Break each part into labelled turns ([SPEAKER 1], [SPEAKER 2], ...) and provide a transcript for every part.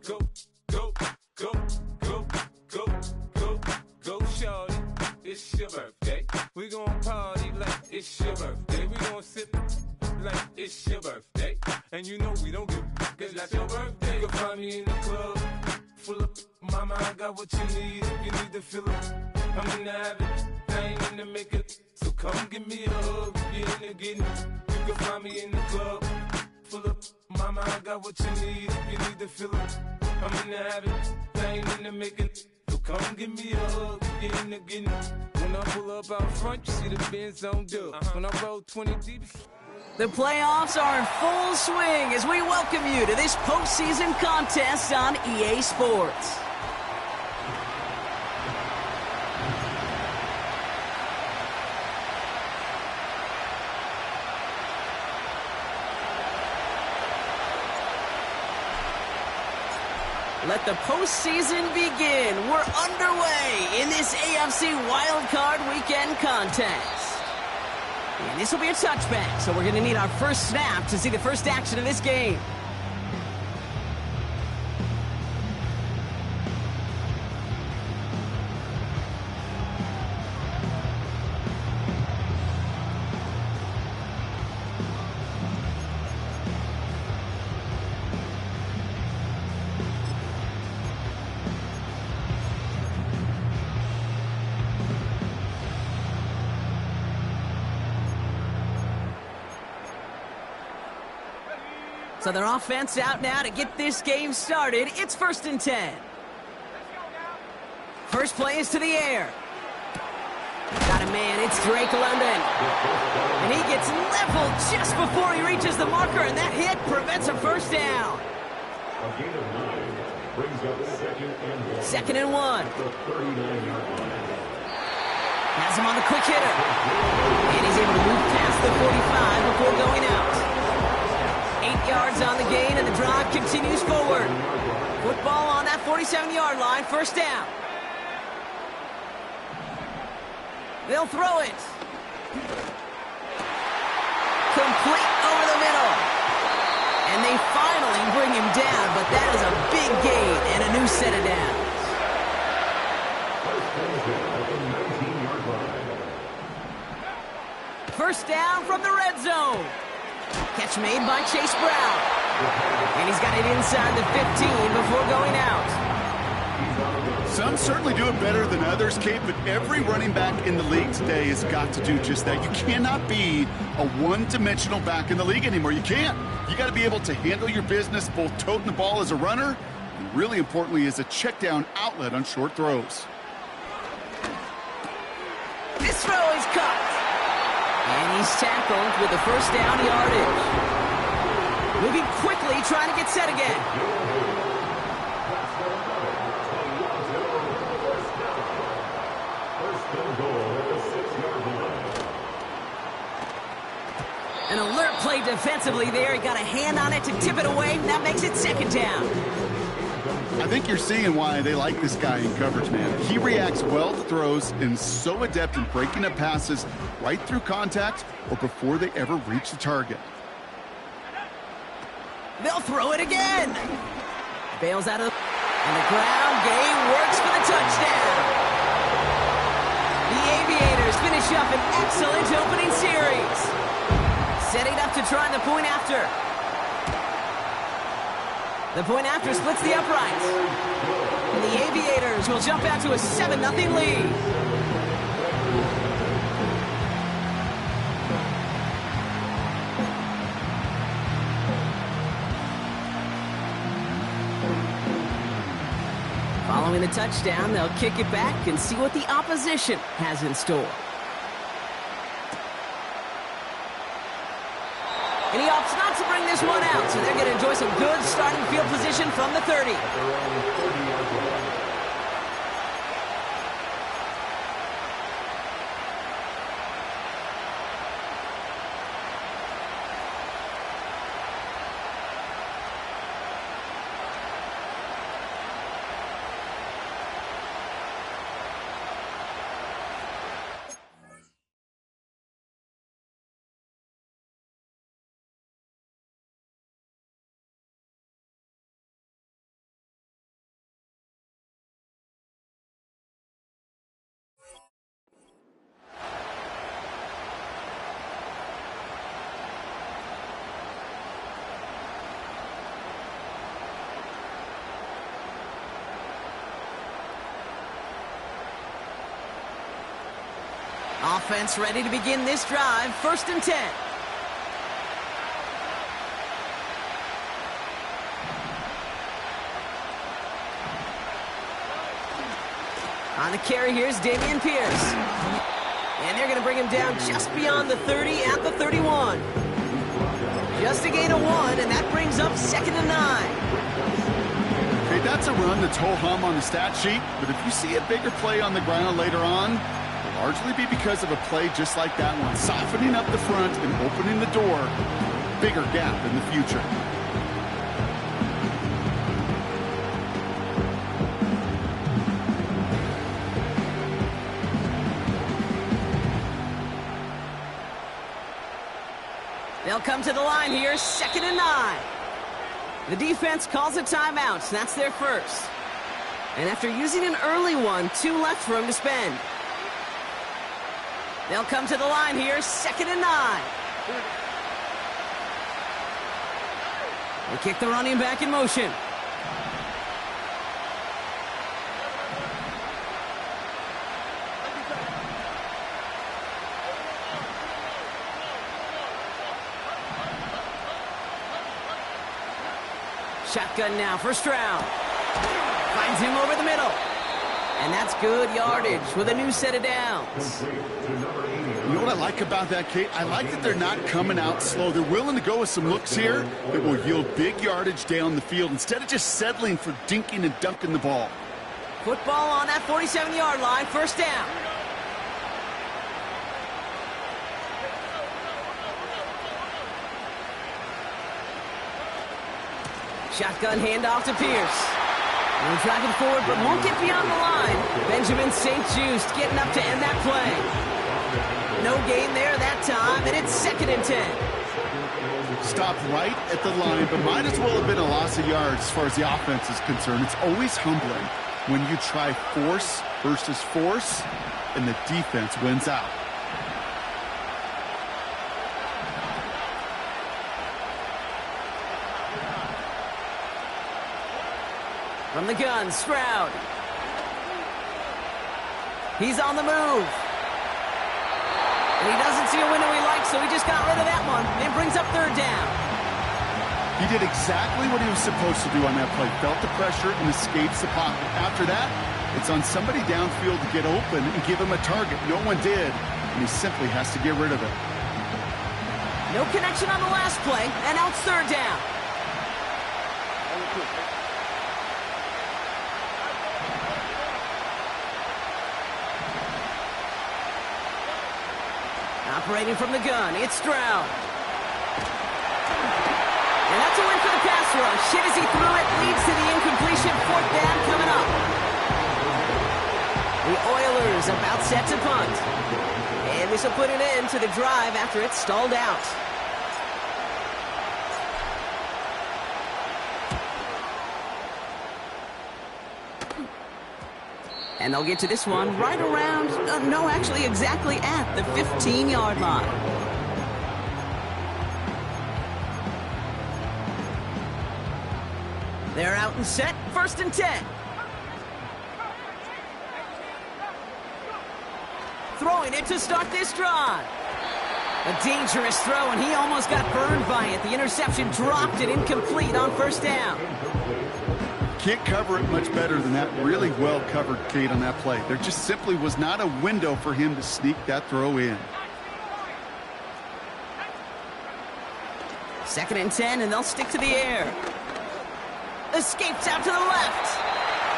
[SPEAKER 1] Go, go, go, go, go, go, go, shorty. It's your birthday. We gon' party like it's your birthday. We gon' sip like it's your birthday. And you know we don't give a cause that's your birthday. You can find me in the club, full of mama, I got what you need if you need to fill up. I'm in the habit, I ain't in the makeup. So come give me a hug, you're in the getting. You can find me in the club, full of mama, I got what you need if you need to fill up. I'm in the habit, I ain't in the making. So come give me a hug, you're in the getting. When I pull up out front, you see the Benz on dub. When I roll 20 deep.
[SPEAKER 2] The playoffs are in full swing as we welcome you to this postseason contest on EA Sports. Let the postseason begin. We're underway in this AFC Wildcard Weekend contest. And this will be a touchback, so we're going to need our first snap to see the first action of this game. So their offense out now to get this game started. It's 1st and 10. First play is to the air. Got a man, it's Drake London. And he gets leveled just before he reaches the marker, and that hit prevents a first down. Second and 1. Has him on the quick hitter. And he's able to move past the 45 before going out. 8 yards on the gain, and the drive continues forward. Football on that 47-yard line, first down. They'll throw it. Complete over the middle. And they finally bring him down, but that is a big gain and a new set of downs. First down from the red zone. Catch made by Chase Brown. And he's got it inside the 15 before going out.
[SPEAKER 3] Some certainly do it better than others, Kate, but every running back in the league today has got to do just that. You cannot be a one-dimensional back in the league anymore. You can't. You got to be able to handle your business, both toting the ball as a runner, and really importantly as a check-down outlet on short throws.
[SPEAKER 2] This throw is caught. And he's tackled with the first down yardage. Moving quickly, trying to get set again. An alert play defensively there. He got a hand on it to tip it away, and that makes it second down.
[SPEAKER 3] I think you're seeing why they like this guy in coverage, man. He reacts well to throws and so adept in breaking up passes right through contact or before they ever reach the target.
[SPEAKER 2] They'll throw it again. Bails out of and the ground game works for the touchdown. The Aviators finish up an excellent opening series. Setting up to try the point after. The point after splits the uprights. And the Aviators will jump out to a 7-0 lead. Following the touchdown, they'll kick it back and see what the opposition has in store. And he opts not to bring this one out, so they're going to enjoy some good starting field position from the 30. Offense ready to begin this drive. 1st and 10. On the carry, here's Dameon Pierce. And they're going to bring him down just beyond the 30 at the 31. Just a gain of 1, and that brings up 2nd and 9.
[SPEAKER 3] Okay, that's a run that's ho-hum on the stat sheet, but if you see a bigger play on the ground later on, it'll largely be because of a play just like that one, softening up the front and opening the door, bigger gap in the future.
[SPEAKER 2] They'll come to the line here, 2nd and 9. The defense calls a timeout. That's their first. And after using an early one, 2 left for him to spend. They'll come to the line here, 2nd and 9. They kick the running back in motion. Shotgun now for Stroud. Finds him over the middle. And that's good yardage with a new set of downs.
[SPEAKER 3] You know what I like about that, Kate? I like that they're not coming out slow. They're willing to go with some looks here that will yield big yardage down the field instead of just settling for dinking and dunking the ball.
[SPEAKER 2] Football on that 47-yard line, 1st down. Shotgun handoff to Pierce. They're driving forward, but won't get beyond the line. Benjamin St. Just getting up to end that play. No gain there that time, and it's 2nd and 10.
[SPEAKER 3] Stopped right at the line, but might as well have been a loss of yards as far as the offense is concerned. It's always humbling when you try force versus force, and the defense wins out.
[SPEAKER 2] From the gun, Stroud. He's on the move. And he doesn't see a window he likes, so he just got rid of that one and brings up 3rd down.
[SPEAKER 3] He did exactly what he was supposed to do on that play. Felt the pressure and escapes the pocket. After that, it's on somebody downfield to get open and give him a target. No one did, and he simply has to get rid of it.
[SPEAKER 2] No connection on the last play, and now it's 3rd down. Operating from the gun, it's Stroud. And that's a win for the pass rush. Hit as he threw it, leads to the incompletion. 4th down coming up. The Oilers about set to punt. And this will put an end to the drive after it's stalled out. And they'll get to this one right around, no, actually exactly at the 15-yard line. They're out and set, 1st and 10. Throwing it to start this drive. A dangerous throw, and he almost got burned by it. The interception dropped it incomplete on 1st down.
[SPEAKER 3] Can't cover it much better than that. Really well covered, Kate, on that play. There just simply was not a window for him to sneak that throw in.
[SPEAKER 2] 2nd and 10, and they'll stick to the air. Escapes out to the left.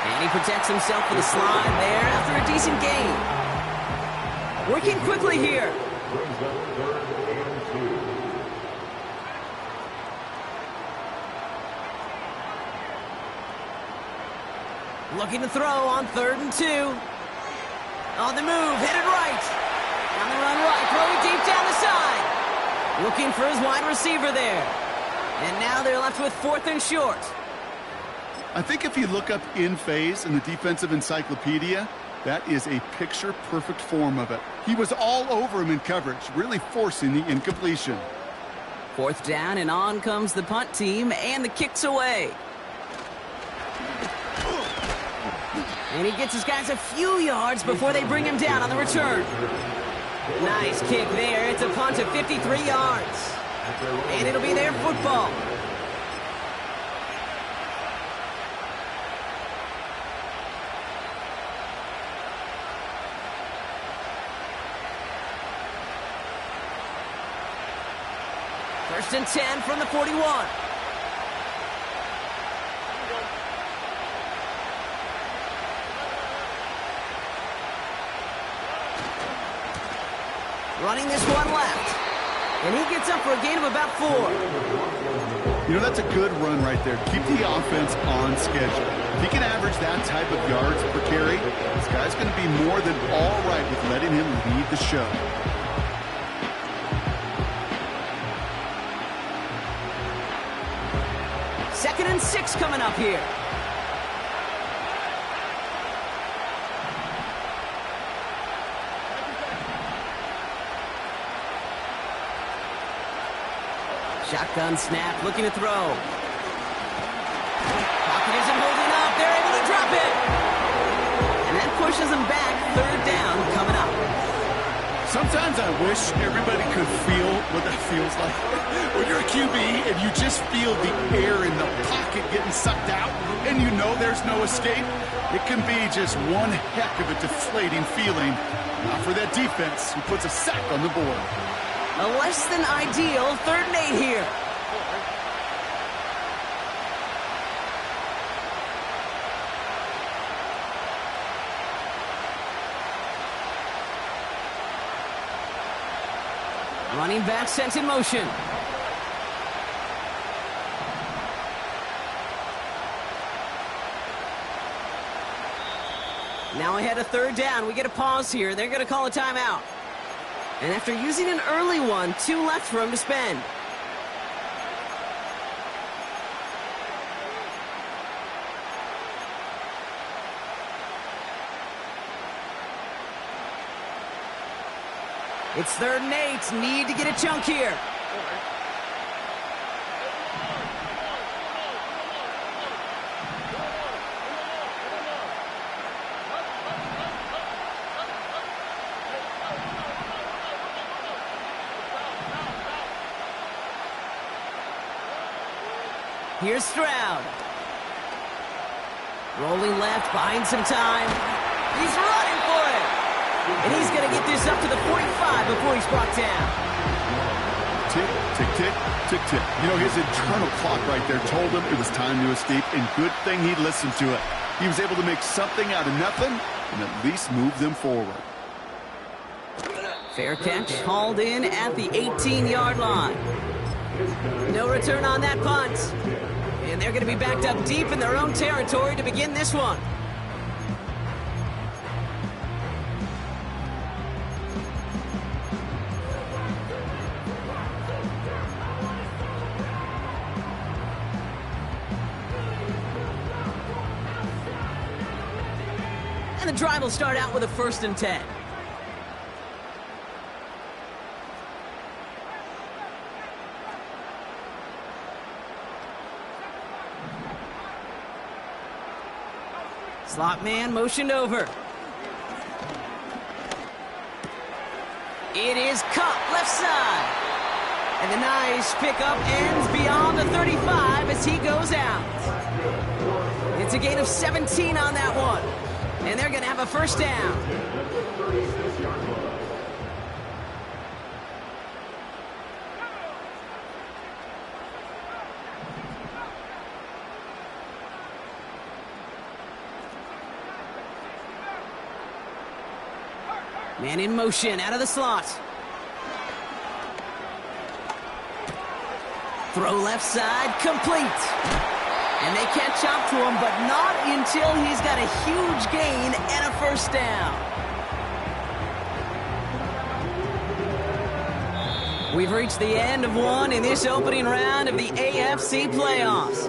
[SPEAKER 2] And he protects himself with a slide there after a decent gain. Working quickly here. Looking to throw on 3rd and 2. On the move, headed right. On the run right, throwing deep down the side. Looking for his wide receiver there. And now they're left with 4th and short.
[SPEAKER 3] I think if you look up in phase in the defensive encyclopedia, that is a picture-perfect form of it. He was all over him in coverage, really forcing the incompletion.
[SPEAKER 2] 4th down, and on comes the punt team, and the kick's away. And he gets his guys a few yards before they bring him down on the return. Nice kick there. It's a punt of 53 yards. And it'll be their football. First and 10 from the 41. Running this one left. And he gets up for a gain of about 4.
[SPEAKER 3] You know, that's a good run right there. Keep the offense on schedule. If he can average that type of yards per carry, this guy's going to be more than all right with letting him lead the show.
[SPEAKER 2] Second and 6 coming up here. Shotgun snap, looking to throw. Pocket isn't holding up. They're able to drop it. And that pushes them back. Third down coming up.
[SPEAKER 3] Sometimes I wish everybody could feel what that feels like. When you're a QB and you just feel the air in the pocket getting sucked out and you know there's no escape, it can be just one heck of a deflating feeling. Not for that defense who puts a sack on the board.
[SPEAKER 2] A less than ideal 3rd and 8 here. Running back sent in motion. Now ahead of 3rd down. We get a pause here. They're going to call a timeout. And after using an early one, 2 left for him to spend. It's 3rd and 8. Need to get a chunk here. Here's Stroud. Rolling left, buying some time. He's running for it. And he's going to get this up to the 45 before he's brought down.
[SPEAKER 3] Tick, tick, tick, tick, tick. You know, his internal clock right there told him it was time to escape, and good thing he listened to it. He was able to make something out of nothing and at least move them forward.
[SPEAKER 2] Fair catch hauled in at the 18-yard line. No return on that punt. And they're going to be backed up deep in their own territory to begin this one. And the drive will start out with a 1st and 10. Slot man motioned over. It is Cup left side. And the nice pickup ends beyond the 35 as he goes out. It's a gain of 17 on that one. And they're going to have a 1st down. Man in motion, out of the slot. Throw left side, complete. And they catch up to him, but not until he's got a huge gain and a 1st down. We've reached the end of one in this opening round of the AFC playoffs.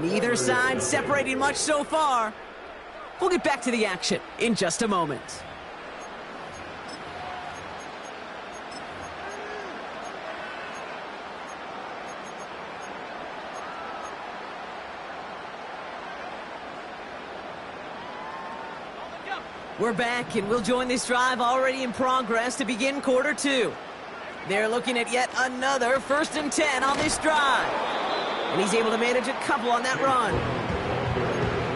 [SPEAKER 2] Neither side separating much so far. We'll get back to the action in just a moment. We're back, and we'll join this drive already in progress to begin quarter two. They're looking at yet another 1st and 10 on this drive. And he's able to manage a couple on that run.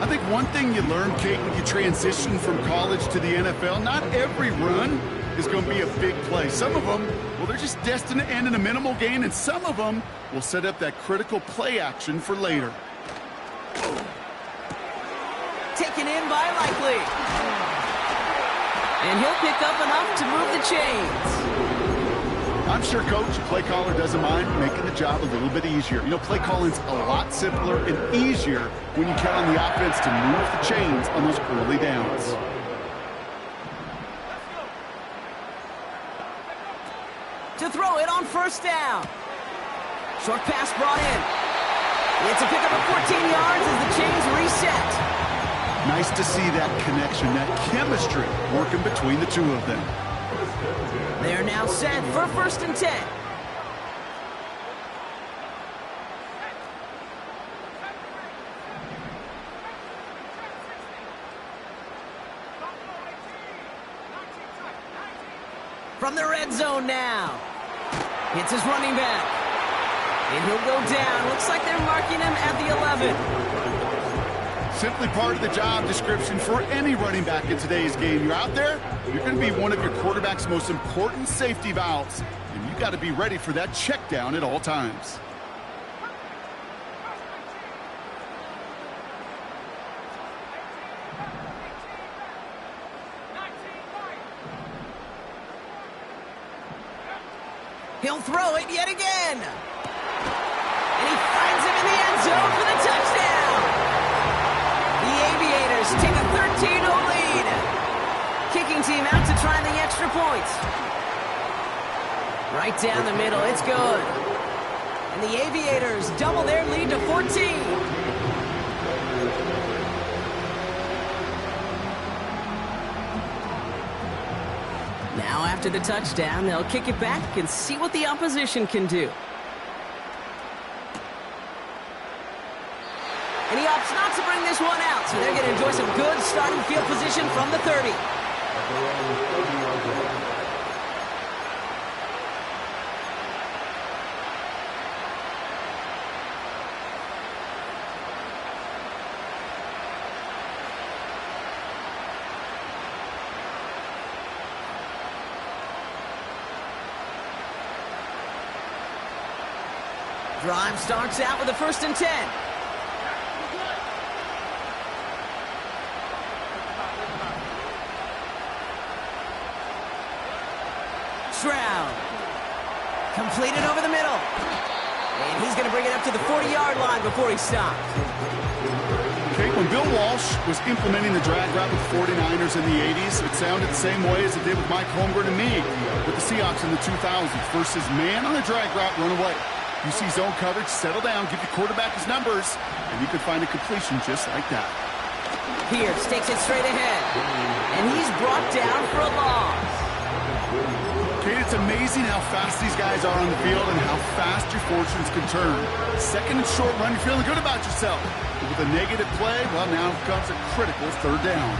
[SPEAKER 3] I think one thing you learn, Kate, when you transition from college to the NFL, not every run is going to be a big play. Some of them, well, they're just destined to end in a minimal gain, and some of them will set up that critical play action for later.
[SPEAKER 2] Taken in by Likely. And he'll pick up enough to move the chains.
[SPEAKER 3] I'm sure, Coach, play caller doesn't mind making the job a little bit easier. You know, play calling's a lot simpler and easier when you count on the offense to move the chains on those early downs.
[SPEAKER 2] To throw it on 1st down. Short pass brought in. It's a pickup of 14 yards as the chains reset.
[SPEAKER 3] Nice to see that connection, that chemistry working between the two of them.
[SPEAKER 2] They're now set for 1st and 10. From the red zone now. Hits his running back. And he'll go down. Looks like they're marking him at the 11.
[SPEAKER 3] Simply part of the job description for any running back in today's game. You're out there, you're going to be one of your quarterback's most important safety valves. And you got to be ready for that check down at all times.
[SPEAKER 2] He'll throw it yet again. And he finds him in the end zone for the touchdown. The Aviators take a 13-0 lead. Kicking team out to try the extra points. Right down the middle, it's good. And the Aviators double their lead to 14. Now after the touchdown, they'll kick it back and see what the opposition can do. And he opts not to bring this one out, so they're going to enjoy some good starting field position from the 30. Drive starts out with a 1st and 10. Stroud. Completed over the middle. And he's going to bring it up to the 40-yard line before he stopped.
[SPEAKER 3] Okay, when Bill Walsh was implementing the drag route with 49ers in the 80s, it sounded the same way as it did with Mike Holmgren and me with the Seahawks in the 2000s. Versus man on a drag route, run away. You see zone coverage, settle down, give your quarterback his numbers, and you can find a completion just like that.
[SPEAKER 2] Pierce takes it straight ahead, and he's brought down for a loss.
[SPEAKER 3] Kate, it's amazing how fast these guys are on the field and how fast your fortunes can turn. 2nd and short run, you're feeling good about yourself. But with a negative play, well, now comes a critical 3rd down.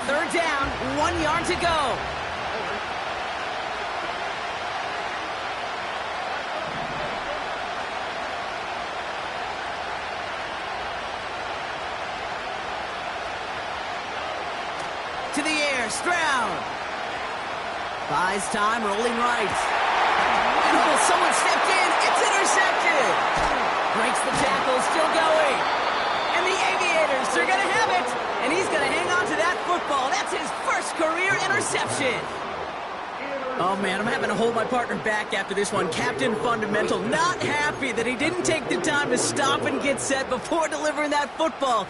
[SPEAKER 2] 3rd down, 1 yard to go. To the air, Stroud. Buys time, rolling right. And oh, someone stepped in. It's intercepted. Breaks the tackle, still going. And the Aviators are going to have it. And he's going to hang on to that football. That's his 1st career interception. Oh, man, I'm having to hold my partner back after this one. Captain Fundamental not happy that he didn't take the time to stop and get set before delivering that football.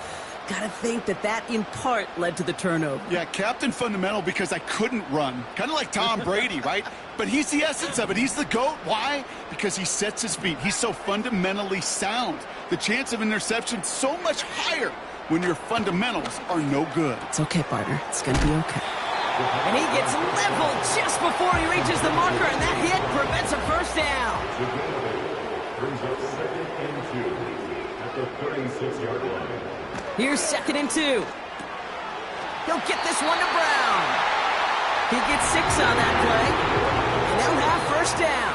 [SPEAKER 2] Gotta think that in part led to the turnover.
[SPEAKER 3] Yeah, Captain Fundamental because I couldn't run. Kind of like Tom Brady, right? But he's the essence of it. He's the GOAT. Why? Because he sets his feet. He's so fundamentally sound. The chance of interception so much higher when your fundamentals are no good.
[SPEAKER 2] It's okay, partner. It's gonna be okay. And he gets leveled just before he reaches the marker, and that hit prevents a 1st down.
[SPEAKER 4] Brings up 2nd and 2 at the 36-yard line.
[SPEAKER 2] Here's 2nd and 2. He'll get this one to Brown. He gets 6 on that play. And they'll have first down.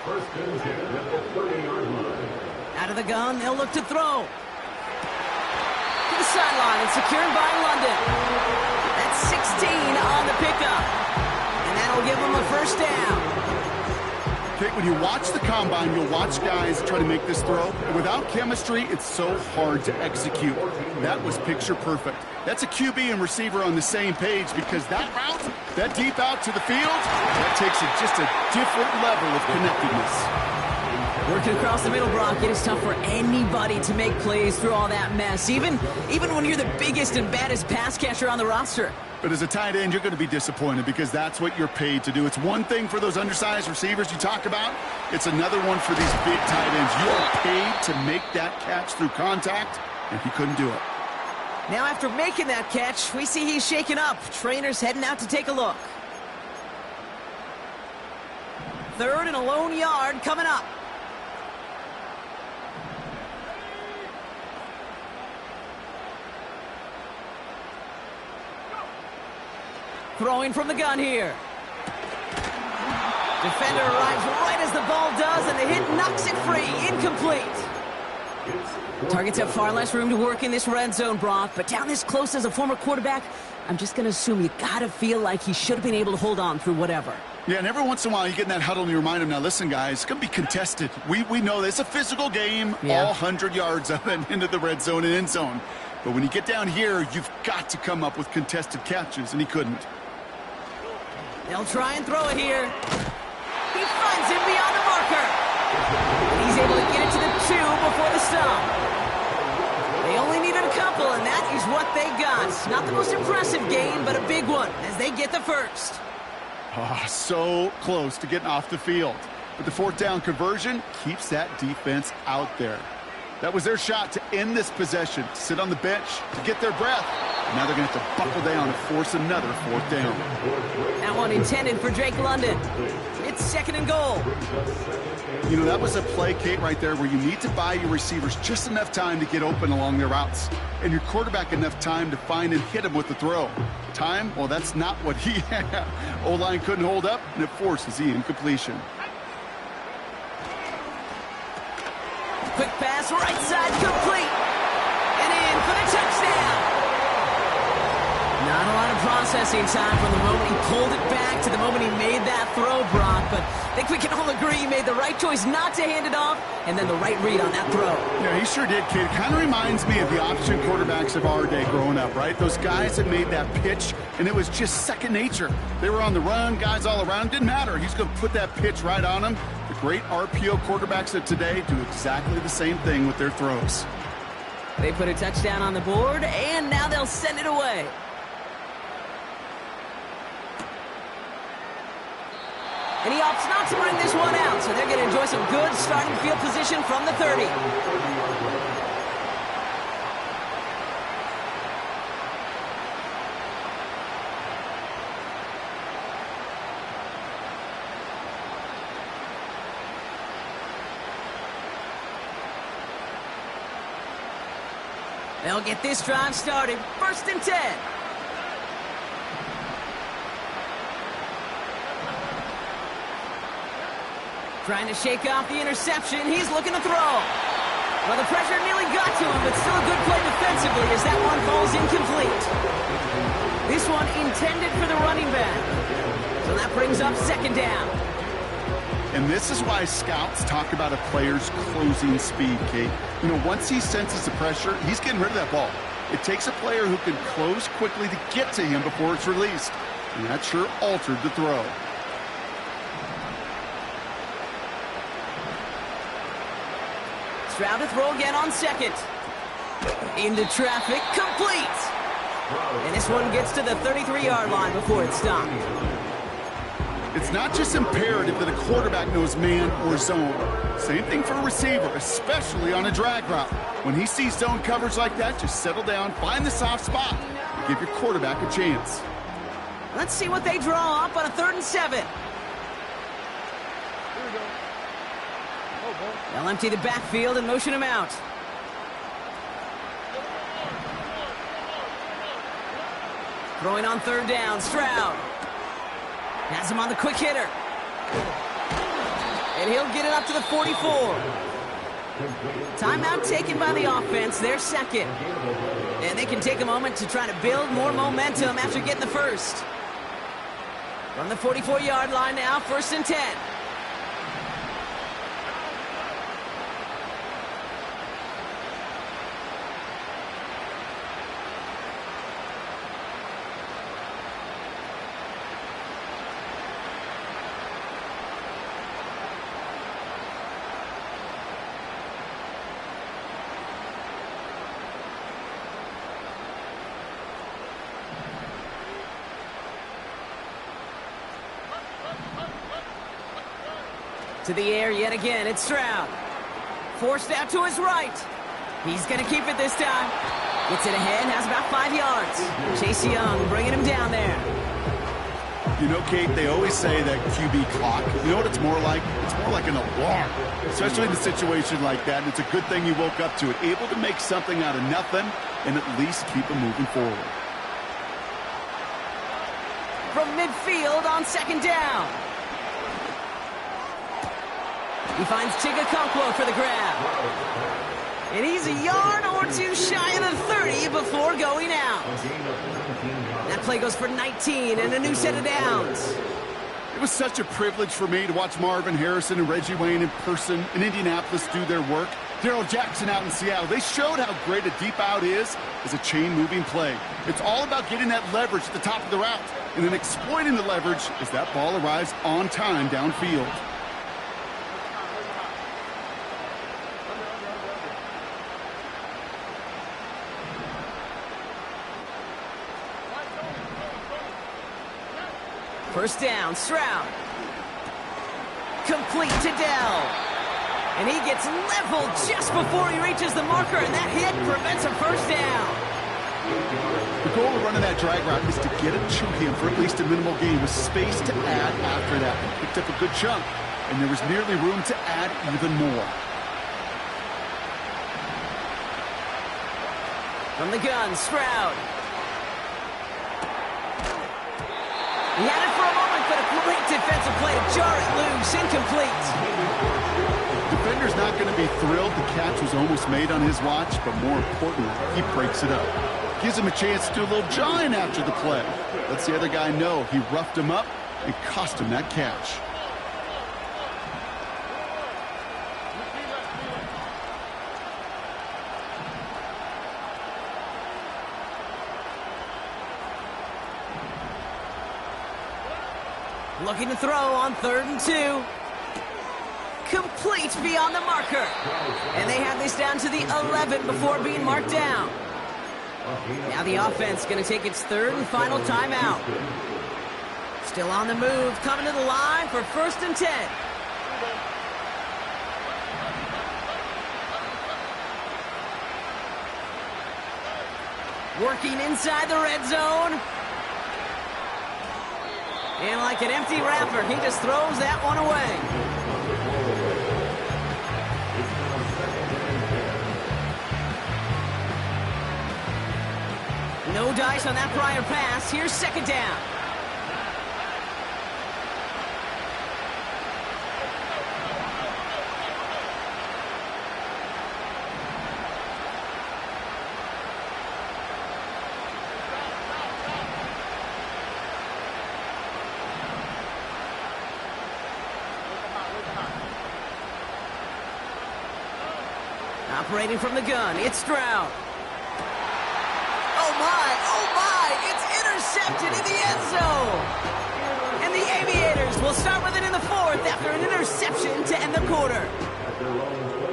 [SPEAKER 4] First and 10 at the 30-yard line.
[SPEAKER 2] Out of the gun, they'll look to throw. To the sideline and secured by London. That's 16 on the pickup. And that'll give them a first down.
[SPEAKER 3] Okay, when you watch the combine, you'll watch guys try to make this throw. And without chemistry, it's so hard to execute. That was picture perfect. That's a QB and receiver on the same page because that route, that deep out to the field, that takes it just a different level of connectedness.
[SPEAKER 2] Working across the middle, Brock, it is tough for anybody to make plays through all that mess, even when you're the biggest and baddest pass catcher on the roster.
[SPEAKER 3] But as a tight end, you're going to be disappointed because that's what you're paid to do. It's one thing for those undersized receivers you talk about. It's another one for these big tight ends. You are paid to make that catch through contact, and he couldn't do it.
[SPEAKER 2] Now after making that catch, we see he's shaken up. Trainer's heading out to take a look. 3rd and a lone yard coming up. Throwing from the gun here. Defender arrives right as the ball does, and the hit knocks it free. Incomplete. Targets have far less room to work in this red zone, Brock, but down this close as a former quarterback, I'm just going to assume you got to feel like he should have been able to hold on through whatever.
[SPEAKER 3] Yeah, and every once in a while you get in that huddle and you remind him, now listen, guys, it's going to be contested. We know this. It's a physical game, all 100 yards of it into the red zone and end zone. But when you get down here, you've got to come up with contested catches, and he couldn't.
[SPEAKER 2] They'll try and throw it here. He finds him beyond the marker. And he's able to get it to the 2 before the stop. They only needed a couple, and that is what they got. Not the most impressive game, but a big one as they get the first.
[SPEAKER 3] So close to getting off the field. But the 4th down conversion keeps that defense out there. That was their shot to end this possession, sit on the bench, to get their breath. Now they're going to have to buckle down and force another 4th down.
[SPEAKER 2] That one intended for Drake London. It's 2nd and goal.
[SPEAKER 3] You know, that was a play, Kate, right there where you need to buy your receivers just enough time to get open along their routes. And your quarterback enough time to find and hit him with the throw. Time? Well, that's not what he had. O-line couldn't hold up, and it forces the incompletion.
[SPEAKER 2] Quick pass, right side, complete. And in for the touchdown. Not a lot of processing time from the moment he pulled it back to the moment he made that throw, Brock. But I think we can all agree he made the right choice not to hand it off, and then the right read on that throw.
[SPEAKER 3] Yeah, he sure did, kid. It kind of reminds me of the option quarterbacks of our day growing up, right? Those guys that made that pitch, and it was just second nature. They were on the run, guys all around. Didn't matter. He's going to put that pitch right on them. The great RPO quarterbacks of today do exactly the same thing with their throws.
[SPEAKER 2] They put a touchdown on the board, and now they'll send it away. And he opts not to bring this one out, so they're going to enjoy some good starting field position from the 30. They'll get this drive started. 1st and 10. Trying to shake off the interception. He's looking to throw. Well, the pressure nearly got to him, but still a good play defensively as that one falls incomplete. This one intended for the running back. So that brings up 2nd down.
[SPEAKER 3] And this is why scouts talk about a player's closing speed, Kate. You know, once he senses the pressure, he's getting rid of that ball. It takes a player who can close quickly to get to him before it's released. And that sure altered the throw.
[SPEAKER 2] Stroud to throw again on 2nd. Into traffic, complete. And this one gets to the 33-yard line before it's stopped.
[SPEAKER 3] It's not just imperative that a quarterback knows man or zone. Same thing for a receiver, especially on a drag route. When he sees zone coverage like that, just settle down, find the soft spot, and give your quarterback a chance.
[SPEAKER 2] Let's see what they draw up on a 3rd and 7. They'll empty the backfield and motion him out. Throwing on third down, Stroud. Has him on the quick hitter. And he'll get it up to the 44. Timeout taken by the offense, their second. And they can take a moment to try to build more momentum after getting the first. From the 44-yard line now, 1st and 10. To the air yet again, it's Stroud. Forced out to his right. He's going to keep it this time. Gets it ahead, has about 5 yards. Chase Young bringing him down there.
[SPEAKER 3] You know, Kate, they always say that QB clock. You know what it's more like? It's more like an alarm, especially in a situation like that. And it's a good thing you woke up to it, able to make something out of nothing and at least keep them moving forward.
[SPEAKER 2] From midfield on 2nd down. He finds Chigakonkwo for the grab. And he's a yard or two shy of the 30 before going out. That play goes for 19 and a new set of downs.
[SPEAKER 3] It was such a privilege for me to watch Marvin Harrison and Reggie Wayne in person in Indianapolis do their work. Darrell Jackson out in Seattle. They showed how great a deep out is as a chain-moving play. It's all about getting that leverage at the top of the route and then exploiting the leverage as that ball arrives on time downfield.
[SPEAKER 2] First down, Stroud. Complete to Dell. And he gets leveled just before he reaches the marker, and that hit prevents a first down.
[SPEAKER 3] The goal of running that drag route is to get it to him for at least a minimal gain with space to add after that. He picked up a good chunk, and there was nearly room to add even more.
[SPEAKER 2] From the gun, Stroud. He had it for a moment, but a great defensive play to jar it loose, incomplete.
[SPEAKER 3] Defender's not going to be thrilled. The catch was almost made on his watch, but more importantly, he breaks it up. Gives him a chance to do a little jawing after the play. Lets the other guy know he roughed him up and cost him that catch.
[SPEAKER 2] Looking to throw on 3rd and 2. Complete beyond the marker. And they have this down to the 11 before being marked down. Now the offense going to take its 3rd and final timeout. Still on the move, coming to the line for 1st and 10. Working inside the red zone. And like an empty wrapper, he just throws that one away. No dice on that prior pass. Here's 2nd down. Operating from the gun, it's Stroud. Oh my, it's intercepted in the end zone. And the Aviators will start with it in the 4th after an interception to end the quarter.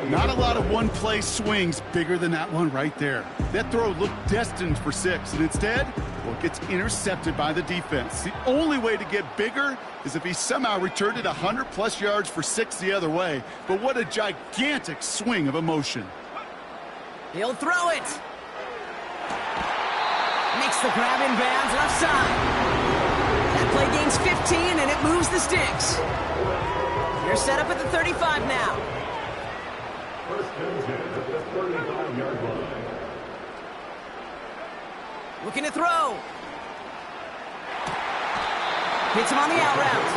[SPEAKER 3] Not a lot of one-play swings bigger than that one right there. That throw looked destined for 6, and instead, well, it gets intercepted by the defense. The only way to get bigger is if he somehow returned it 100-plus yards for 6 the other way. But what a gigantic swing of emotion.
[SPEAKER 2] He'll throw it. Makes the grab in bounds left side. That play gains 15, and it moves the sticks. They're set up at the 35 now.
[SPEAKER 4] and 10 at the 35-yard line.
[SPEAKER 2] Looking to throw. Hits him on the out route.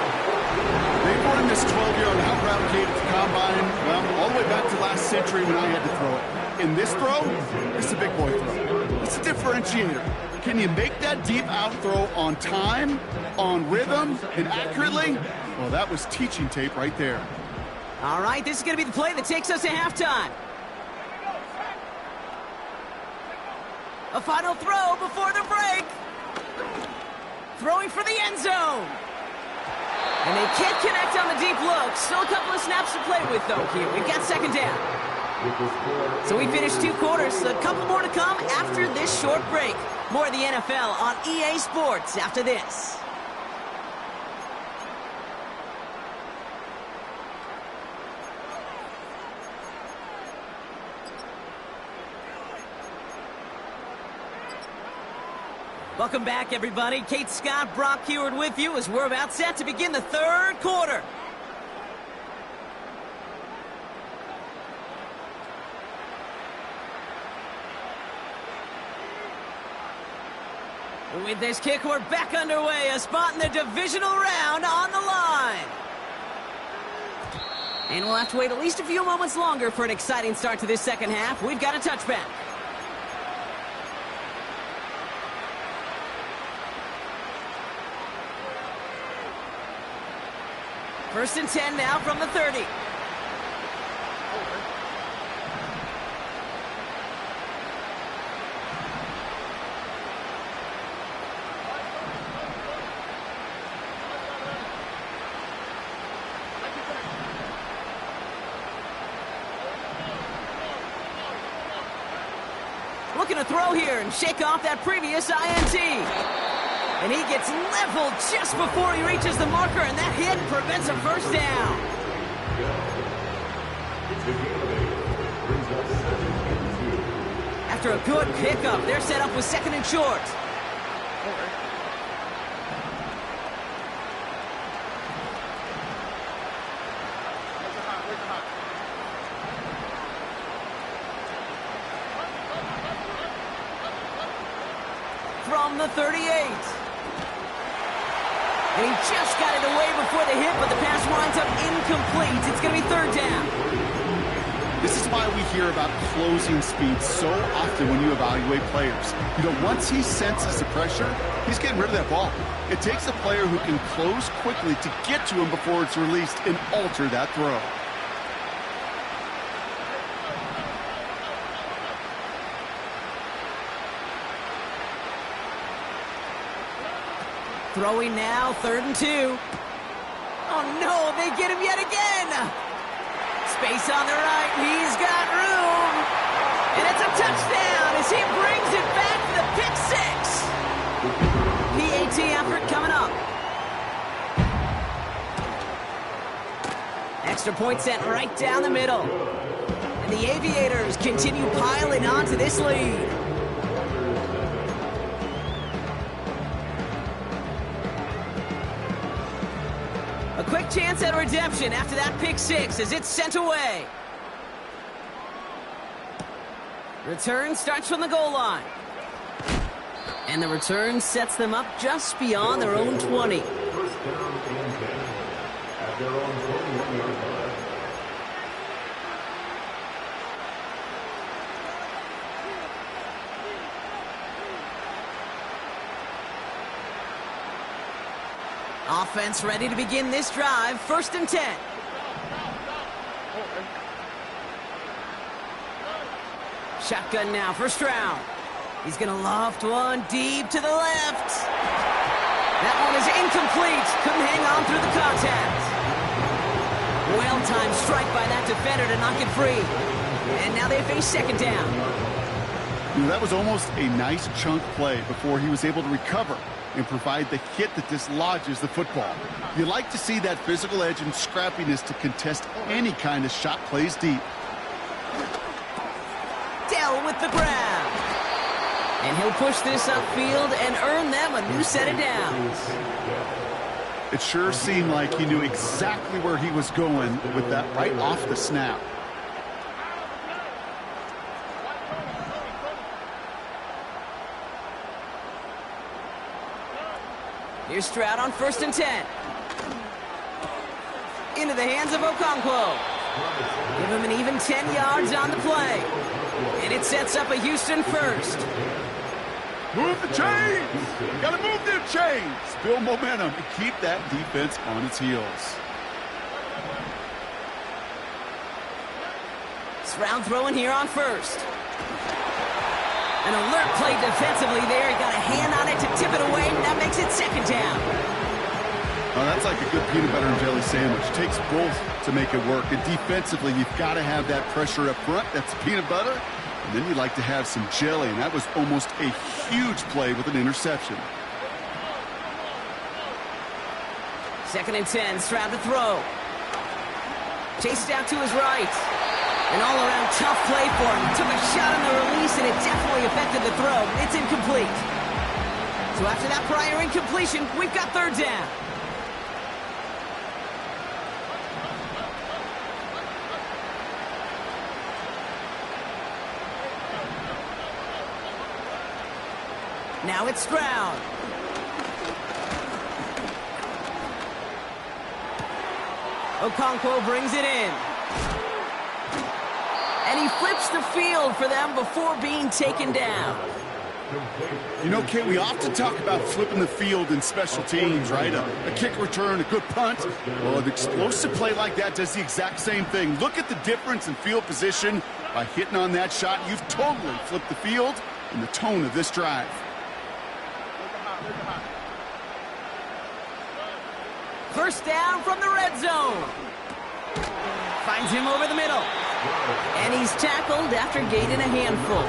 [SPEAKER 3] They've run this 12-yard out route, Kate, at the combine, well, all the way back to last century when I had to throw it. In this throw, it's a big boy throw. It's a differentiator. Can you make that deep out throw on time, on rhythm, and accurately? Well, that was teaching tape right there.
[SPEAKER 2] All right, this is going to be the play that takes us to halftime. A final throw before the break. Throwing for the end zone. And they can't connect on the deep look. Still a couple of snaps to play with, though, here. We've got second down. So we finished 2 quarters. A couple more to come after this short break. More of the NFL on EA Sports after this. Welcome back, everybody. Kate Scott, Brock Heward with you as we're about set to begin the third quarter. With this kick, we're back underway. A spot in the divisional round on the line. And we'll have to wait at least a few moments longer for an exciting start to this second half. We've got a touchback. First and 10 now from the 30. Looking to throw here and shake off that previous INT. And he gets leveled just before he reaches the marker, and that hit prevents a first down. After a good pickup, they're set up with second and short. From the 38. And he just got it away before the hit, but the pass winds up incomplete. It's going to be third down.
[SPEAKER 3] This is why we hear about closing speed so often when you evaluate players. You know, once he senses the pressure, he's getting rid of that ball. It takes a player who can close quickly to get to him before it's released and alter that throw.
[SPEAKER 2] Throwing now, 3rd and 2. Oh no, they get him yet again. Space on the right, he's got room. And it's a touchdown as he brings it back to the pick 6. PAT effort coming up. Extra point sent right down the middle. And the Aviators continue piling on to this lead. A quick chance at redemption after that pick 6 as it's sent away. Return starts from the goal line. And the return sets them up just beyond their own 20.
[SPEAKER 4] First down and 10 at their own 21-yard line.
[SPEAKER 2] Offense ready to begin this drive. 1st and 10. Shotgun now for Stroud. He's going to loft one deep to the left. That one is incomplete. Couldn't hang on through the contact. Well-timed strike by that defender to knock it free. And now they face 2nd down.
[SPEAKER 3] You know, that was almost a nice chunk play before he was able to recover and provide the hit that dislodges the football. You like to see that physical edge and scrappiness to contest any kind of shot plays deep.
[SPEAKER 2] Dell with the grab. And he'll push this upfield and earn them a new set of downs.
[SPEAKER 3] It sure seemed like he knew exactly where he was going with that right off the snap.
[SPEAKER 2] Here's Stroud on 1st and 10. Into the hands of Okonkwo. Give him an even 10 yards on the play. And it sets up a Houston first.
[SPEAKER 3] Move the chains! Gotta move them chains! Build momentum and keep that defense on its heels.
[SPEAKER 2] Stroud throwing here on 1st. An alert play defensively there. He got a hand on it to tip it away. That makes it 2nd down.
[SPEAKER 3] Oh, that's like a good peanut butter and jelly sandwich. Takes both to make it work. And defensively, you've got to have that pressure up front. That's peanut butter. And then you'd like to have some jelly. And that was almost a huge play with an interception.
[SPEAKER 2] 2nd and 10. Stroud to throw. Chased out to his right. An all-around tough play for him. Took a shot on the release, and it definitely affected the throw. It's incomplete. So after that prior incompletion, we've got 3rd down. Now it's Stroud. Okonkwo brings it in. And he flips the field for them before being taken down.
[SPEAKER 3] You know, Kate, we often talk about flipping the field in special teams, right? A kick return, a good punt. Well, an explosive play like that does the exact same thing. Look at the difference in field position. By hitting on that shot, you've totally flipped the field and the tone of this drive.
[SPEAKER 2] First down from the red zone. Finds him over the middle. And he's tackled after gaining a handful.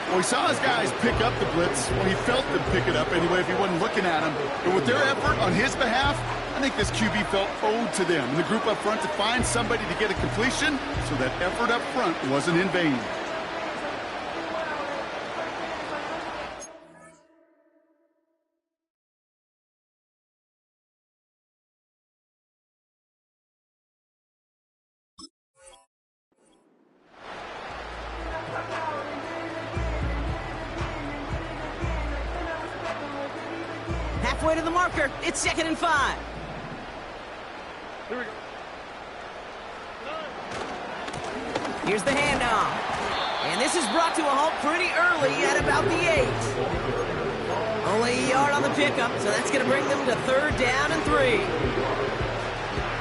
[SPEAKER 3] Well, he saw his guys pick up the blitz. Well, he felt them pick it up anyway if he wasn't looking at him. But with their effort on his behalf, I think this QB felt owed to them. And the group up front to find somebody to get a completion, so that effort up front wasn't in vain.
[SPEAKER 2] Halfway to the marker. It's 2nd and 5.
[SPEAKER 3] Here we go.
[SPEAKER 2] Here's the handoff. And this is brought to a halt pretty early at about the 8. Only a yard on the pickup, so that's going to bring them to 3rd down and 3.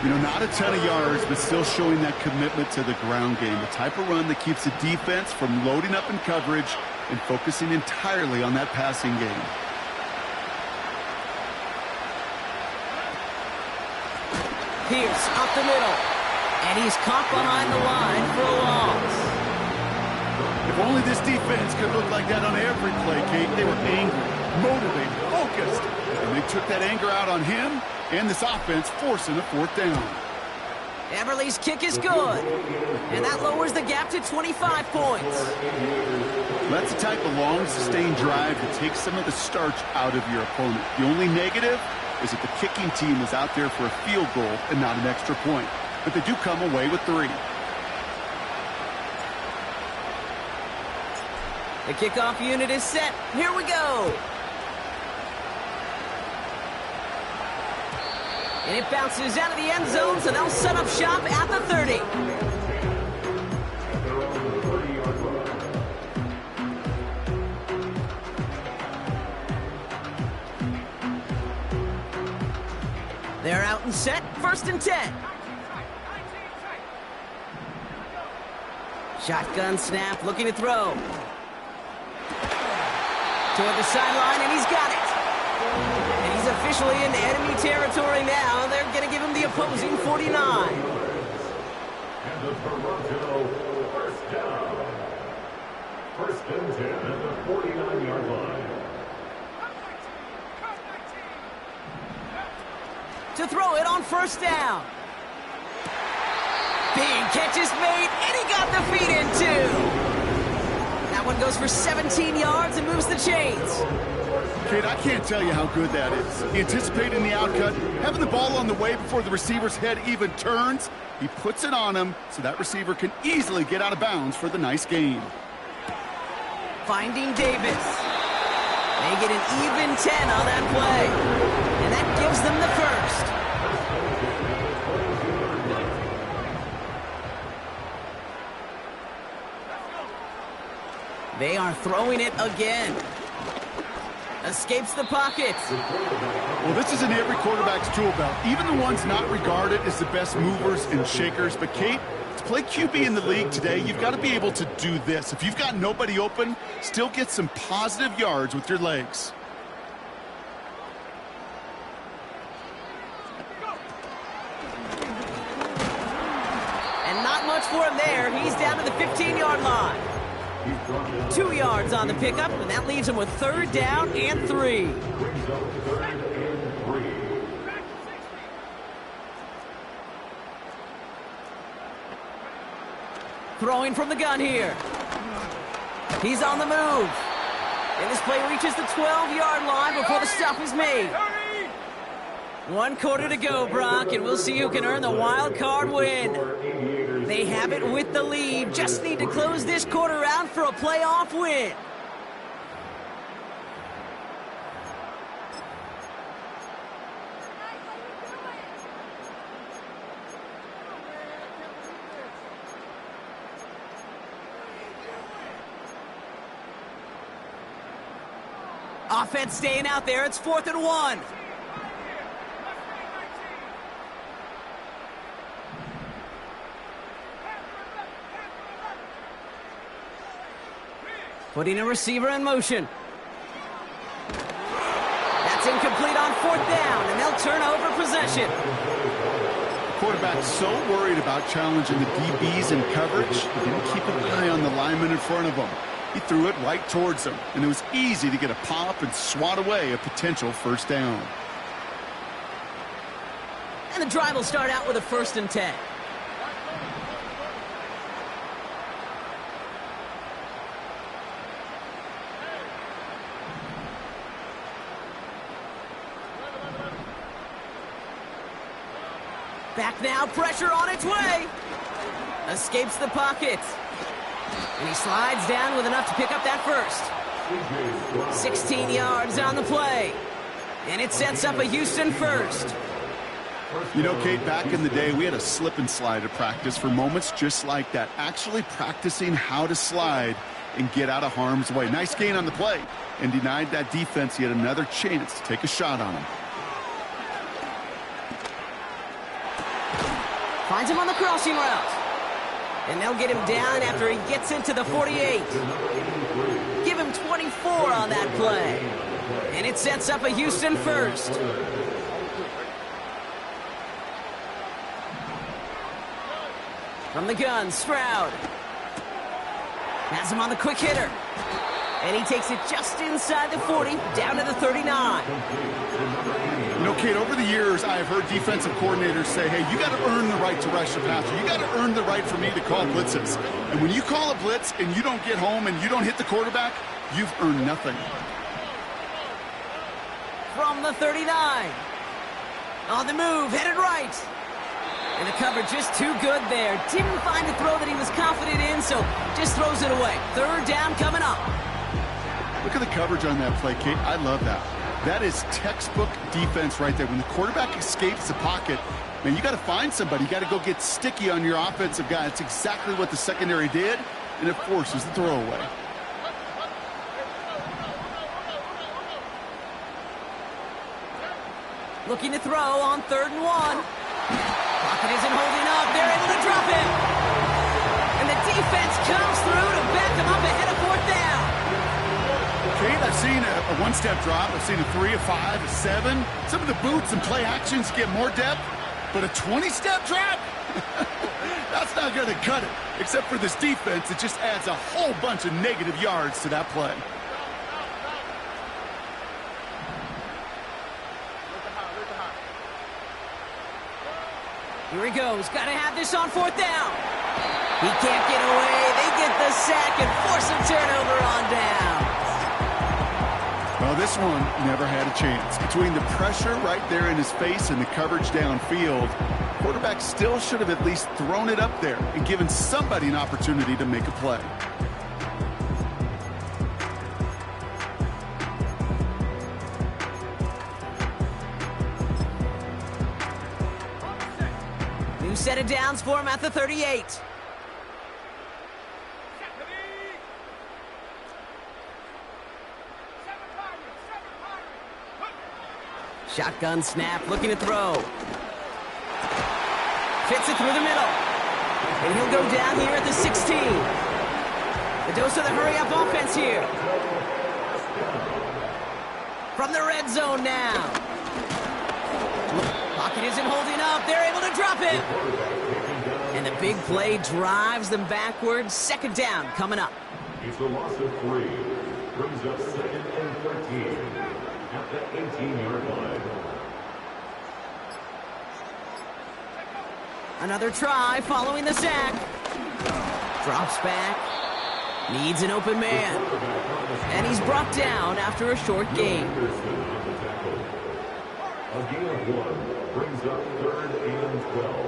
[SPEAKER 3] You know, not a ton of yards, but still showing that commitment to the ground game. The type of run that keeps the defense from loading up in coverage and focusing entirely on that passing game.
[SPEAKER 2] Pierce up the middle. And he's caught behind the line for a loss.
[SPEAKER 3] If only this defense could look like that on every play, Kate. They were angry, motivated, focused. And they took that anger out on him and this offense, forcing a 4th down.
[SPEAKER 2] Everly's kick is good. And that lowers the gap to 25 points.
[SPEAKER 3] That's the type of long, sustained drive that takes some of the starch out of your opponent. The only negative is that the kicking team is out there for a field goal and not an extra point. But they do come away with 3.
[SPEAKER 2] The kickoff unit is set. Here we go. And it bounces out of the end zone, so they'll set up shop at the 30. They're out and set. 1st and 10. Shotgun snap, looking to throw. Toward the sideline, and he's got it. And he's officially in enemy territory now. They're going to give him the opposing 49.
[SPEAKER 4] And the Toronto first down. 1st and 10 at the 49-yard line.
[SPEAKER 2] To throw it on 1st down. Big catch is made, and he got the feet in too. That one goes for 17 yards and moves the chains.
[SPEAKER 3] Kate, I can't tell you how good that is. Anticipating the outcut, having the ball on the way before the receiver's head even turns. He puts it on him so that receiver can easily get out of bounds for the nice gain.
[SPEAKER 2] Finding Davis. They get an even 10 on that play. And that gives them the first. They are throwing it again. Escapes the pocket.
[SPEAKER 3] Well, this is in every quarterback's tool belt, even the ones not regarded as the best movers and shakers. But, Kate, to play QB in the league today, you've got to be able to do this. If you've got nobody open, still get some positive yards with your legs.
[SPEAKER 2] And not much for him there. He's down to the 15-yard line. 2 yards on the pickup, and that leaves him with 3rd down and 3. Throwing from the gun here. He's on the move. And this play reaches the 12-yard line before the stop is made. 1 quarter to go, Brock, and we'll see who can earn the wild card win. They have it with the lead. Just need to close this quarter out for a playoff win. Offense staying out there. It's 4th and 1. Putting a receiver in motion. That's incomplete on 4th down, and they'll turn over possession.
[SPEAKER 3] The quarterback's so worried about challenging the DBs in coverage, he didn't keep an eye on the lineman in front of him. He threw it right towards him, and it was easy to get a pop and swat away a potential 1st down.
[SPEAKER 2] And the drive will start out with a 1st and 10. Back now, pressure on its way. Escapes the pocket. And he slides down with enough to pick up that first. 16 yards on the play. And it sets up a Houston first.
[SPEAKER 3] You know, Kate, back in the day, we had a slip and slide at practice for moments just like that. Actually practicing how to slide and get out of harm's way. Nice gain on the play. And denied that defense yet another chance to take a shot on him.
[SPEAKER 2] Finds him on the crossing route. And they'll get him down after he gets into the 48. Give him 24 on that play. And it sets up a Houston first. From the gun, Stroud. Has him on the quick hitter. And he takes it just inside the 40, down to the 39.
[SPEAKER 3] You know, Kate, over the years, I have heard defensive coordinators say, hey, you got to earn the right to rush the passer. You got to earn the right for me to call blitzes. And when you call a blitz and you don't get home and you don't hit the quarterback, you've earned nothing.
[SPEAKER 2] From the 39. On the move, headed right. And the coverage just too good there. Didn't find a throw that he was confident in, so just throws it away. 3rd down coming up.
[SPEAKER 3] Look at the coverage on that play, Kate. I love that. That is textbook defense right there. When the quarterback escapes the pocket, man, you got to find somebody. You got to go get sticky on your offensive guy. It's exactly what the secondary did, and it forces the throwaway.
[SPEAKER 2] Looking to throw on 3rd and 1. Pocket isn't holding up. They're able to drop him. And the defense comes through to back him up ahead of 4th down.
[SPEAKER 3] Kate, I've seen a one-step drop. I've seen a 3, a 5, a 7. Some of the boots and play actions get more depth, but a 20-step drop? That's not going to cut it. Except for this defense, it just adds a whole bunch of negative yards to that play.
[SPEAKER 2] Here he goes. Got to have this on 4th down. He can't get away. They get the sack and force a turnover on down.
[SPEAKER 3] Well, this one never had a chance. Between the pressure right there in his face and the coverage downfield, quarterback still should have at least thrown it up there and given somebody an opportunity to make a play.
[SPEAKER 2] set of downs for him at the 38. Shotgun snap, looking to throw. Fits it through the middle. And he'll go down here at the 16. The dose of the hurry-up offense here. From the red zone now. Pocket isn't holding up. They're able to drop it. And the big play drives them backwards. Second down coming up.
[SPEAKER 4] It's a loss of 3. Brings up 2nd and 13 at the 18-yard line.
[SPEAKER 2] Another try following the sack. Drops back. Needs an open man. And he's brought down after a short gain.
[SPEAKER 4] A gain of 1 brings up 3rd and 12.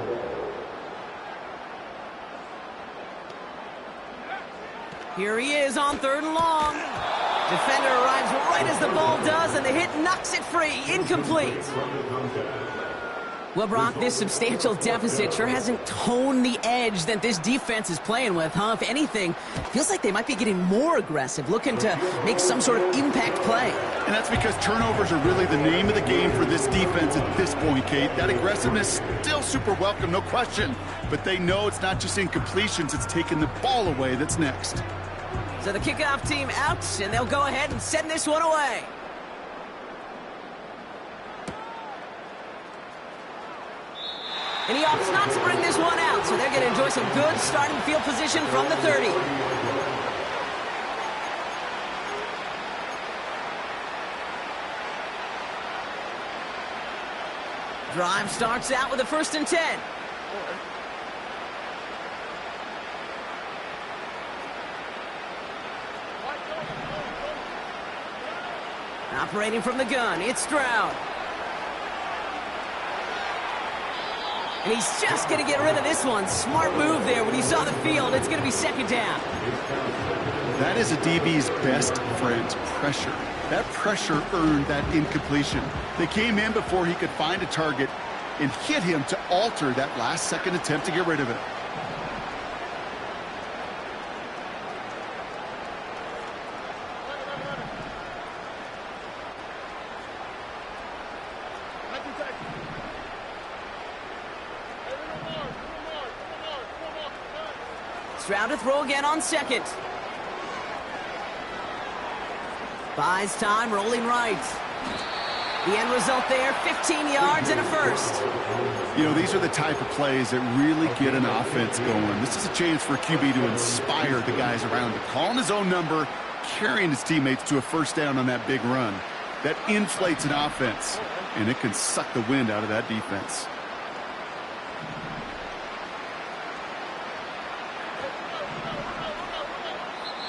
[SPEAKER 2] Here he is on 3rd and long. Defender arrives right as the ball does, and the hit knocks it free. Incomplete. Well, Brock, this substantial deficit sure hasn't toned the edge that this defense is playing with, huh? If anything, feels like they might be getting more aggressive, looking to make some sort of impact play.
[SPEAKER 3] And that's because turnovers are really the name of the game for this defense at this point, Kate. That aggressiveness still super welcome, no question. But they know it's not just incompletions, it's taking the ball away that's next.
[SPEAKER 2] So the kickoff team out, and they'll go ahead and send this one away. And he opts not to bring this one out, so they're going to enjoy some good starting field position from the 30. Drive starts out with a 1st and 10. Operating from the gun, it's Stroud. And he's just going to get rid of this one. Smart move there when he saw the field. It's going to be 2nd down.
[SPEAKER 3] That is a DB's best friend, pressure. That pressure earned that incompletion. They came in before he could find a target and hit him to alter that last-second attempt to get rid of it.
[SPEAKER 2] Stroud to throw again on 2nd. Buys time, rolling right. The end result there, 15 yards and a 1st.
[SPEAKER 3] You know, these are the type of plays that really get an offense going. This is a chance for a QB to inspire the guys around him. Calling his own number, carrying his teammates to a 1st down on that big run. That inflates an offense, and it can suck the wind out of that defense.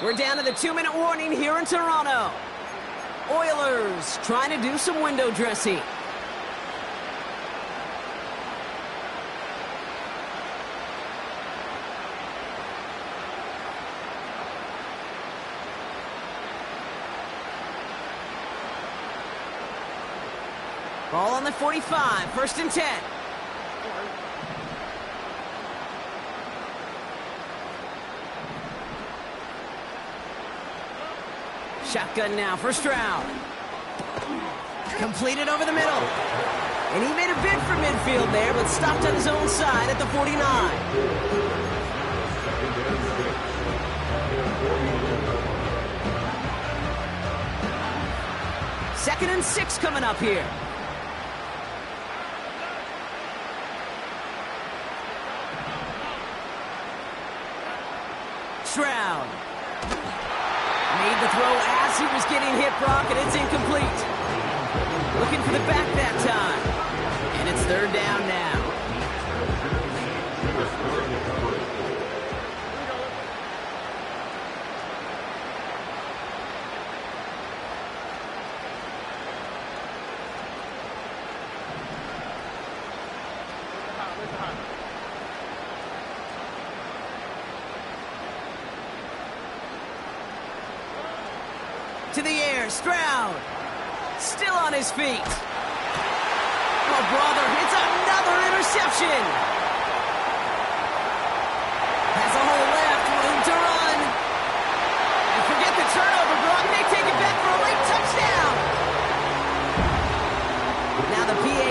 [SPEAKER 2] We're down to the 2-minute warning here in Toronto. Oilers trying to do some window dressing. Ball on the 45, 1st and 10. Shotgun now for Stroud. Completed over the middle. And he made a bid for midfield there, but stopped on his own side at the 49. Second and 6 coming up here. Stroud. Made the throw as he was getting hit, Brock, and it's incomplete. Looking for the back that time. And it's 3rd down now. To the air, Stroud. Still on his feet. Oh, brother, it's another interception.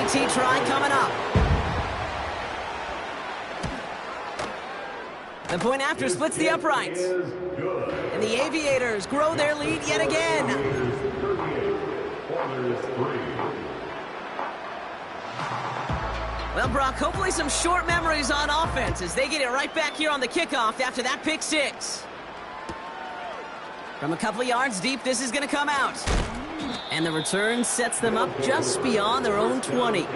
[SPEAKER 2] PAT try coming up. The point after splits the uprights. And the Aviators grow their lead yet again. Well, Brock, hopefully some short memories on offense as they get it right back here on the kickoff after that pick six. From a couple of yards deep, this is going to come out. And the return sets them up just beyond their own 20.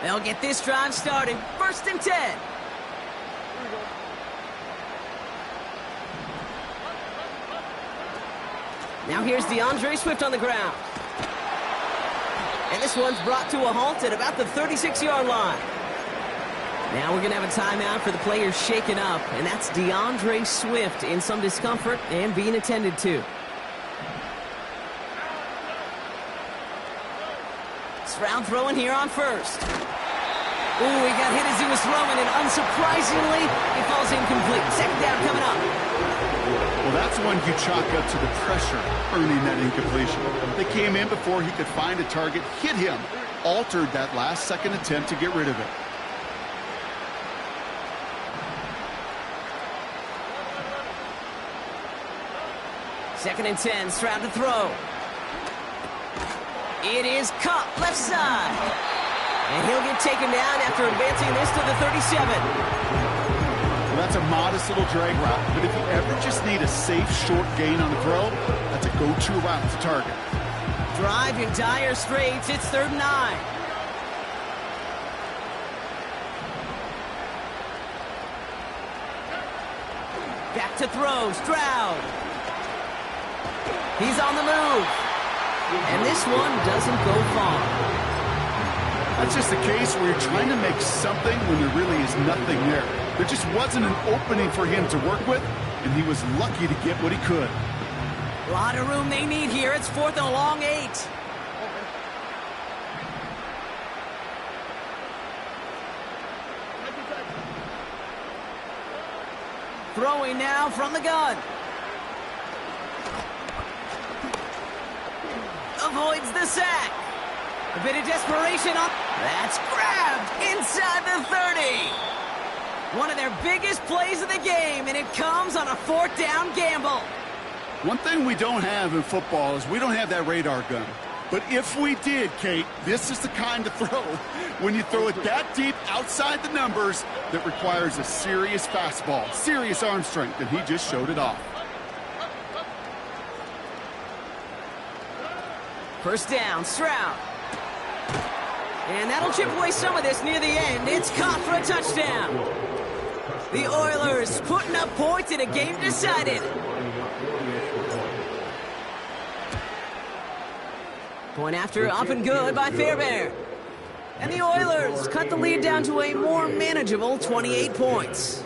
[SPEAKER 2] They'll get this drive started. 1st and 10. Now here's DeAndre Swift on the ground. And this one's brought to a halt at about the 36-yard line. Now we're going to have a timeout for the players shaken up, and that's DeAndre Swift in some discomfort and being attended to. Stroud throwing here on first. Ooh, he got hit as he was throwing, and unsurprisingly, he falls incomplete. 2nd down coming up.
[SPEAKER 3] Well, that's one you chalk up to the pressure earning that incompletion. They came in before he could find a target, hit him, altered that last second attempt to get rid of it.
[SPEAKER 2] Second and 10, Stroud to throw. It is caught left side. And he'll get taken down after advancing this to the 37.
[SPEAKER 3] Well, that's a modest little drag route, but if you ever just need a safe, short gain on the throw, that's a go-to route to target.
[SPEAKER 2] Drive in dire straits. It's 3rd and 9. Back to throw. Stroud. He's on the move. And this one doesn't go far.
[SPEAKER 3] That's just a case where you're trying to make something when there really is nothing there. There just wasn't an opening for him to work with, and he was lucky to get what he could.
[SPEAKER 2] A lot of room they need here. It's 4th and a long 8. Throwing now from the gun. Avoids the sack. A bit of desperation up. That's grabbed inside the 30. One of their biggest plays of the game, and it comes on a 4th down gamble.
[SPEAKER 3] One thing we don't have in football is we don't have that radar gun. But if we did, Kate, this is the kind of throw when you throw it that deep outside the numbers that requires a serious fastball, serious arm strength, and he just showed it off.
[SPEAKER 2] 1st down, Stroud. And that'll chip away some of this near the end. It's caught for a touchdown. The Oilers putting up points in a game decided. Point after up and good by Fairbairn. And the Oilers cut the lead down to a more manageable 28 points.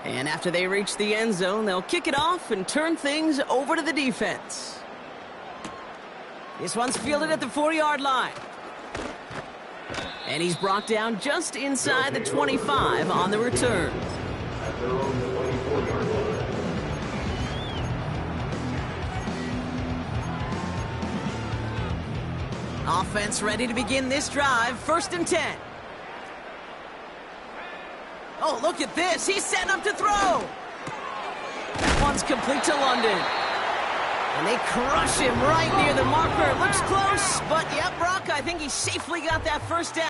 [SPEAKER 2] And after they reach the end zone, they'll kick it off and turn things over to the defense. This one's fielded at the 4-yard line. And he's brought down just inside the 25 on the return. Offense ready to begin this drive. 1st and 10. Oh, look at this. He's setting up to throw. That one's complete to London. And they crush him right near the marker. Looks close, but yep, Brock, I think he safely got that 1st down.